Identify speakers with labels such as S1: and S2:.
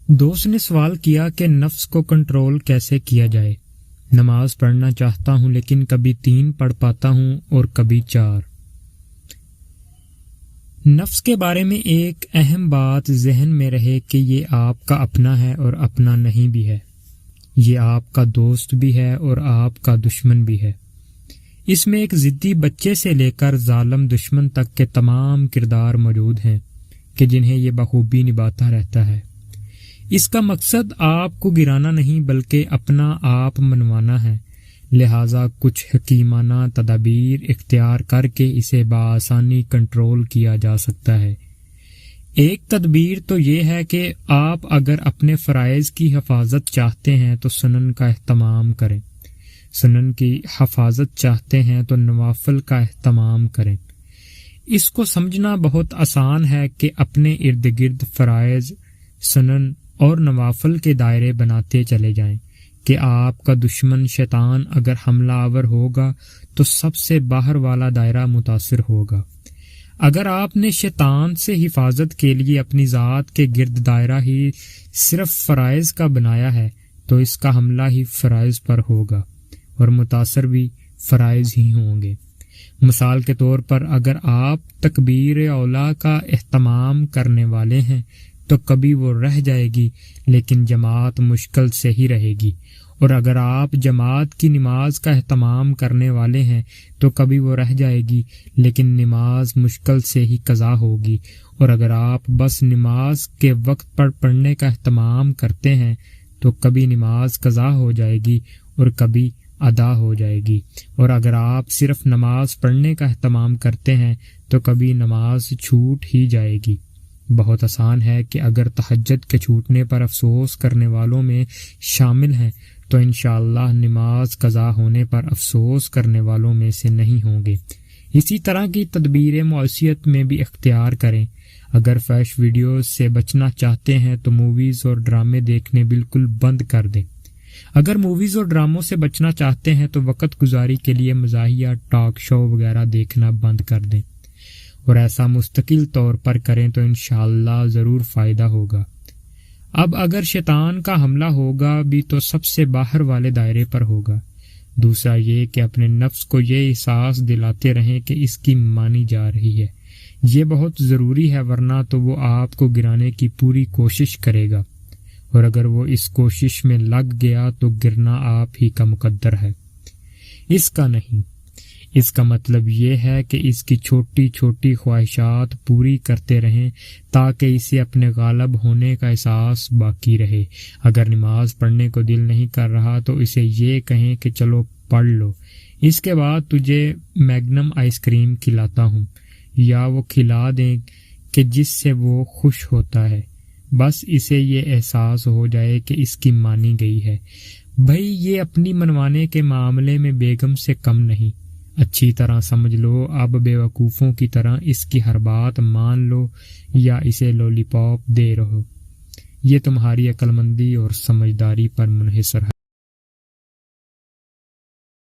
S1: دوست نے سوال کیا کہ نفس کو کنٹرول کیسے کیا جائے۔ نماز پڑھنا چاہتا ہوں لیکن کبھی 3 پڑھ پاتا ہوں اور کبھی 4۔ نفس کے بارے میں ایک اہم بات ذہن میں رہے کہ یہ آپ کا اپنا ہے اور اپنا نہیں بھی ہے۔ یہ آپ کا دوست بھی ہے اور آپ کا دشمن بھی ہے۔ اس میں ایک ضدی بچے سے لے کر ظالم دشمن تک کے تمام کردار موجود ہیں کہ جنہیں یہ بخوبی نبھاتا رہتا ہے۔ اس کا مقصد آپ کو گرانا نہیں بلکہ اپنا آپ منوانا ہے، لہٰذا کچھ حکیمانہ تدابیر اختیار کر کے اسے بآسانی کنٹرول کیا جا سکتا ہے۔ ایک تدبیر تو یہ ہے کہ آپ اگر اپنے فرائض کی حفاظت چاہتے ہیں تو سنن کا اہتمام کریں، سنن کی حفاظت چاہتے ہیں تو نوافل کا اہتمام کریں۔ اس کو سمجھنا بہت آسان ہے کہ اپنے ارد گرد فرائض، سنن اور نوافل کے دائرے بناتے چلے جائیں کہ آپ کا دشمن شیطان اگر حملہ آور ہوگا تو سب سے باہر والا دائرہ متاثر ہوگا۔ اگر آپ نے شیطان سے حفاظت کے لیے اپنی ذات کے گرد دائرہ ہی صرف فرائض کا بنایا ہے تو اس کا حملہ ہی فرائض پر ہوگا اور متاثر بھی فرائض ہی ہوں گے۔ مثال کے طور پر اگر آپ تکبیر اولیٰ کا اہتمام کرنے والے ہیں تو کبھی وہ رہ جائے گی لیکن جماعت مشکل سے ہی رہے گی، اور اگر آپ جماعت کی نماز کا اہتمام کرنے والے ہیں تو کبھی وہ رہ جائے گی لیکن نماز مشکل سے ہی قضا ہوگی، اور اگر آپ بس نماز کے وقت پر پڑھنے کا اہتمام کرتے ہیں تو کبھی نماز قضا ہو جائے گی اور کبھی ادا ہو جائے گی، اور اگر آپ صرف نماز پڑھنے کا اہتمام کرتے ہیں تو کبھی نماز چھوٹ ہی جائے گی۔ بہت آسان ہے کہ اگر تہجد کے چھوٹنے پر افسوس کرنے والوں میں شامل ہیں تو انشاءاللہ نماز قضا ہونے پر افسوس کرنے والوں میں سے نہیں ہوں گے۔ اسی طرح کی تدبیر معصیت میں بھی اختیار کریں۔ اگر فحش ویڈیوز سے بچنا چاہتے ہیں تو موویز اور ڈرامے دیکھنے بالکل بند کر دیں۔ اگر موویز اور ڈراموں سے بچنا چاہتے ہیں تو وقت گزاری کے لیے مزاحیہ ٹاک شو وغیرہ دیکھنا بند کر دیں، اور ایسا مستقل طور پر کریں تو انشاءاللہ ضرور فائدہ ہوگا۔ اب اگر شیطان کا حملہ ہوگا بھی تو سب سے باہر والے دائرے پر ہوگا۔ دوسرا یہ کہ اپنے نفس کو یہ احساس دلاتے رہیں کہ اس کی مانی جا رہی ہے۔ یہ بہت ضروری ہے، ورنہ تو وہ آپ کو گرانے کی پوری کوشش کرے گا، اور اگر وہ اس کوشش میں لگ گیا تو گرنا آپ ہی کا مقدر ہے، اس کا نہیں۔ اس کا مطلب یہ ہے کہ اس کی چھوٹی چھوٹی خواہشات پوری کرتے رہیں تاکہ اسے اپنے غالب ہونے کا احساس باقی رہے۔ اگر نماز پڑھنے کو دل نہیں کر رہا تو اسے یہ کہیں کہ چلو پڑھ لو، اس کے بعد تجھے میگنم آئس کریم کھلاتا ہوں، یا وہ کھلا دیں کہ جس سے وہ خوش ہوتا ہے، بس اسے یہ احساس ہو جائے کہ اس کی مانی گئی ہے۔ بھئی یہ اپنی منوانے کے معاملے میں بیگم سے کم نہیں۔ اچھی طرح سمجھ لو، اب بے وقوفوں کی طرح اس کی ہر بات مان لو یا اسے لولی پاپ دے رہو، یہ تمہاری عقل مندی اور سمجھداری پر منحصر ہے۔